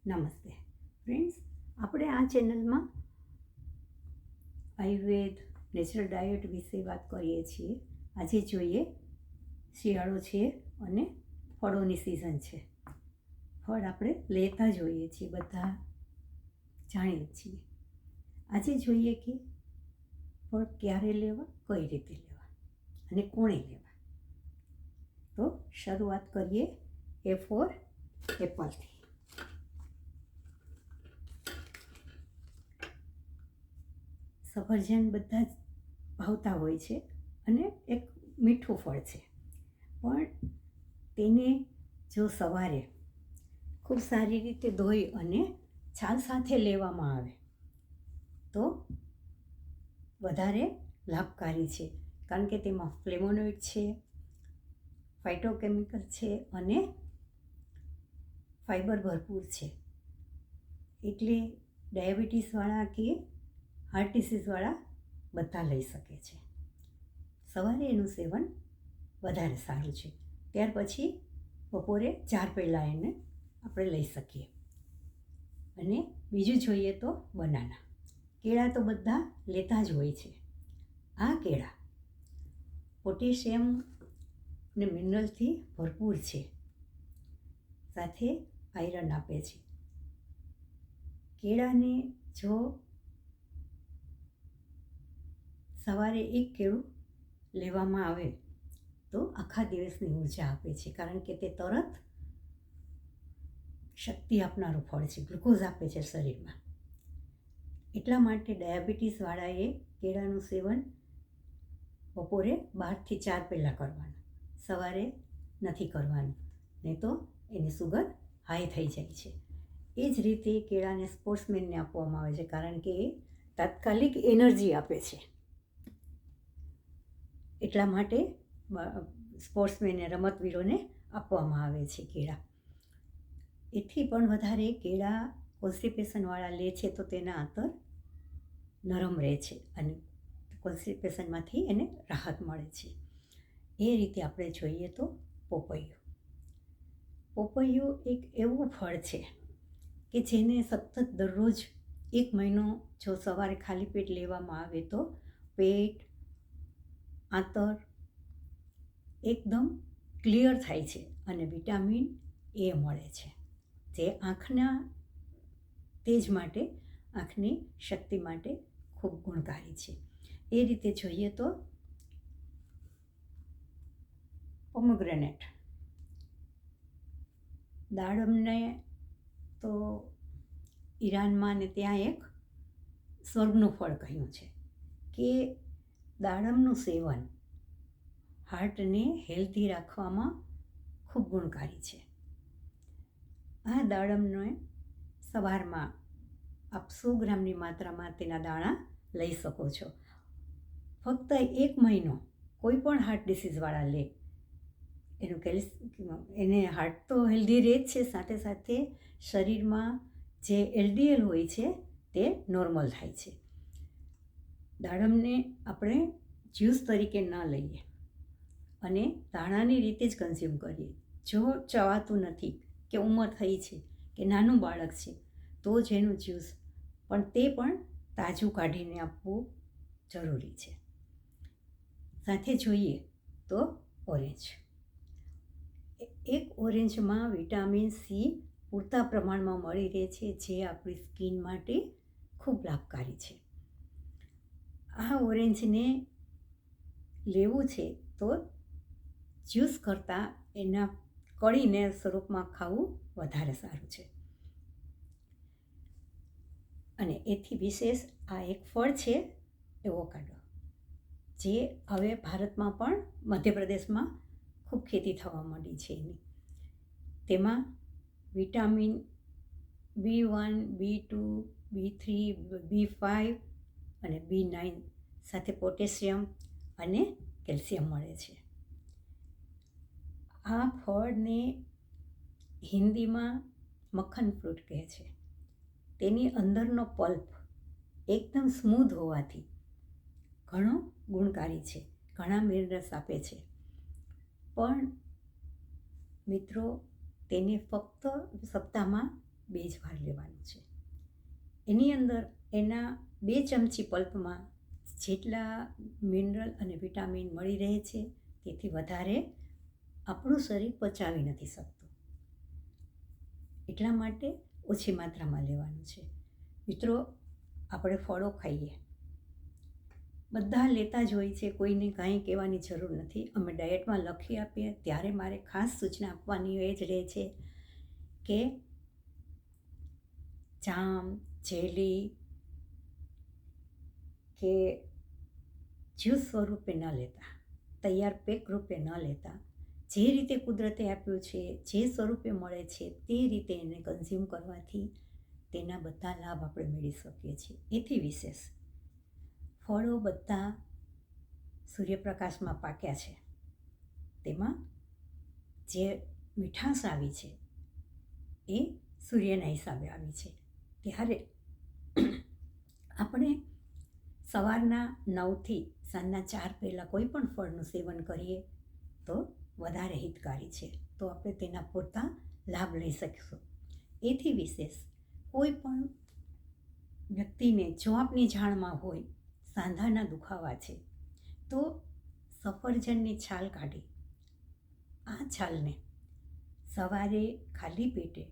નમસ્તે ફ્રેન્ડ્સ, આપણે આ ચેનલમાં આયુર્વેદ નેચરલ ડાયટ વિશે વાત કરીએ છીએ. આજે જોઈએ, શિયાળો છે અને ફળોની સિઝન છે. ફળ આપણે લેતા જોઈએ છીએ, બધા જાણીએ છીએ. આજે જોઈએ કે ફળ ક્યારે લેવા, કઈ રીતે લેવા અને કોણે લેવા. તો શરૂઆત કરીએ એ ફોર એપલથી. સફરજન બધા જ ભાવતા હોય છે અને એક મીઠું ફળ છે, પણ તેને જો સવારે ખૂબ સારી રીતે ધોઈ અને છાલ સાથે લેવામાં આવે તો વધારે લાભકારી છે, કારણ કે તેમાં ફ્લેવોનોઇડ છે, ફાઇટોકેમિકલ છે અને ફાઈબર ભરપૂર છે. એટલે ડાયાબિટીસવાળા કે હાર્ટ ડિસીઝવાળા બધા લઈ શકે છે. સવારે એનું સેવન વધારે સારું છે. ત્યાર પછી બપોરે 4 પહેલાં એને આપણે લઈ શકીએ. અને બીજું જોઈએ તો બનાના. કેળા તો બધા લેતા જ હોય છે. આ કેળા પોટેશિયમ ને મિનરલથી ભરપૂર છે, સાથે આયરન આપે છે. કેળાને જો સવારે એક કેળું લેવામાં આવે તો આખા દિવસની ઉર્જા આપે છે, કારણ કે તે તરત શક્તિ આપનારું ફળ છે, ગ્લુકોઝ આપે છે શરીરમાં. એટલા માટે ડાયાબિટીસવાળાએ કેળાનું સેવન બપોરે 12થી 4 પહેલાં કરવાનું, સવારે નથી કરવાનું, નહીં તો એની સુગર હાઈ થઈ જાય છે. એ જ રીતે કેળાને સ્પોર્ટ્સમેનને આપવામાં આવે છે, કારણ કે એ તાત્કાલિક એનર્જી આપે છે. એટલા માટે સ્પોર્ટ્સમેનને, રમતવીરોને આપવામાં આવે છે કેળા. એથી પણ વધારે કેળા કોન્સ્ટિપેશનવાળા લે છે તો તેના આંતર નરમ રહે છે અને કોન્સ્ટિપેશનમાંથી એને રાહત મળે છે. એ રીતે આપણે જોઈએ તો પોપૈયું. પોપૈયું એક એવું ફળ છે કે જેને સતત દરરોજ 1 મહિનો જો સવારે ખાલી પેટ લેવામાં આવે તો પેટ, આંતર એકદમ ક્લિયર થાય છે અને વિટામિન એ મળે છે, જે આંખના તેજ માટે, આંખની શક્તિ માટે ખૂબ ગુણકારી છે. એ રીતે જોઈએ તો પોમોગ્રેનેટ. દાડમને તો ઈરાનમાં ને ત્યાં એક સ્વર્ગનું ફળ કહ્યું છે કે દાડમનું સેવન હાર્ટને હેલ્ધી રાખવામાં ખૂબ ગુણકારી છે. આ દાડમને સવારમાં આપ 100 ગ્રામની માત્રામાં તેના દાણા લઈ શકો છો. ફક્ત 1 મહિનો કોઈ પણ હાર્ટ ડિસીઝવાળા લે, એને હાર્ટ તો હેલ્ધી રહે જ છે, સાથે સાથે શરીરમાં જે LDL હોય છે તે નોર્મલ થાય છે. દાડમને આપણે જ્યુસ તરીકે ન લઈએ અને દાણાની રીતે જ કન્ઝ્યુમ કરીએ. જો ચવાતું નથી કે ઉંમર થઈ છે કે નાનું બાળક છે તો જ એનું જ્યુસ, પણ તે પણ તાજું કાઢીને આપવું જરૂરી છે. સાથે જોઈએ તો ઓરેન્જ. એક ઓરેન્જમાં વિટામિન સી પૂરતા પ્રમાણમાં મળી રહે છે, જે આપણી સ્કિન માટે ખૂબ લાભકારી છે. આ ઓરેન્જને લેવું છે તો જ્યુસ કરતાં એના કળીને સ્વરૂપમાં ખાવું વધારે સારું છે. અને એથી વિશેષ આ એક ફળ છે એવોકાડો, જે હવે ભારતમાં પણ મધ્યપ્રદેશમાં ખૂબ ખેતી થવા માંડી છે એની. તેમાં vitamin B1, B2, B3, B5 અને B9 સાથે પોટેશિયમ અને કેલ્શિયમ મળે છે. આ ફળને હિન્દીમાં મક્ખન ફ્રૂટ કહે છે. તેની અંદરનો પલ્પ એકદમ સ્મૂધ હોવાથી ઘણો ગુણકારી છે, ઘણા મિનરલ્સ આપે છે. પણ મિત્રો, તેને ફક્ત સપ્તાહમાં 2 જ વાર લેવાનું છે. એની અંદર એના 2 ચમચી પલ્પમાં જેટલા મિનરલ અને વિટામિન મળી રહે છે તેથી વધારે આપણું શરીર પચાવી નથી શકતું. એટલા માટે ઓછી માત્રામાં લેવાનું છે. મિત્રો, આપણે ફળો ખાઈએ, બધા લેતા જ હોય છે, કોઈને કાંઈ કહેવાની જરૂર નથી. અમે ડાયટમાં લખી આપીએ ત્યારે મારે ખાસ સૂચના આપવાની એ જ રહે છે કે જામ, જેલી કે જ્યુસ સ્વરૂપે ન લેતા, તૈયાર પેક રૂપે ન લેતા, જે રીતે કુદરતે આપ્યું છે, જે સ્વરૂપે મળે છે તે રીતે એને કન્ઝ્યુમ કરવાથી તેના બધા લાભ આપણે મેળવી શકીએ છીએ. એથી વિશેષ ફળો બધા સૂર્યપ્રકાશમાં પાક્યા છે, તેમાં જે મીઠાશ આવી છે એ સૂર્યના હિસાબે આવી છે. ત્યારે આપણે સવારના 9થી સાંજના 4 પહેલાં કોઈ પણ ફળનું સેવન કરીએ તો વધારે હિતકારી છે, તો આપણે તેના પૂરતા લાભ લઈ શકીશું. એથી વિશેષ કોઈ પણ વ્યક્તિને જો આપની જાણમાં હોય સાંધાના દુખાવા છે તો સફરજનની છાલ કાઢી આ છાલને સવારે ખાલી પેટે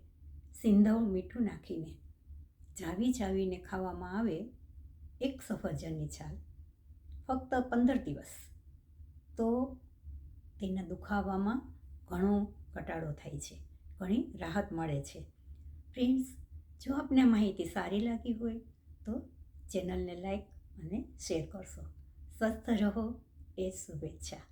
સિંધવ મીઠું નાખીને ચાવીને ખાવામાં આવે, એક સફરજનની છાલ ફક્ત 15 દિવસ, તો તેના દુખાવામાં ઘણો ઘટાડો થાય છે, ઘણી રાહત મળે છે. ફ્રેન્ડ્સ, જો આપને માહિતી સારી લાગી હોય તો ચેનલને લાઈક અને શેર કરશો. સ્વસ્થ રહો એ શુભેચ્છા.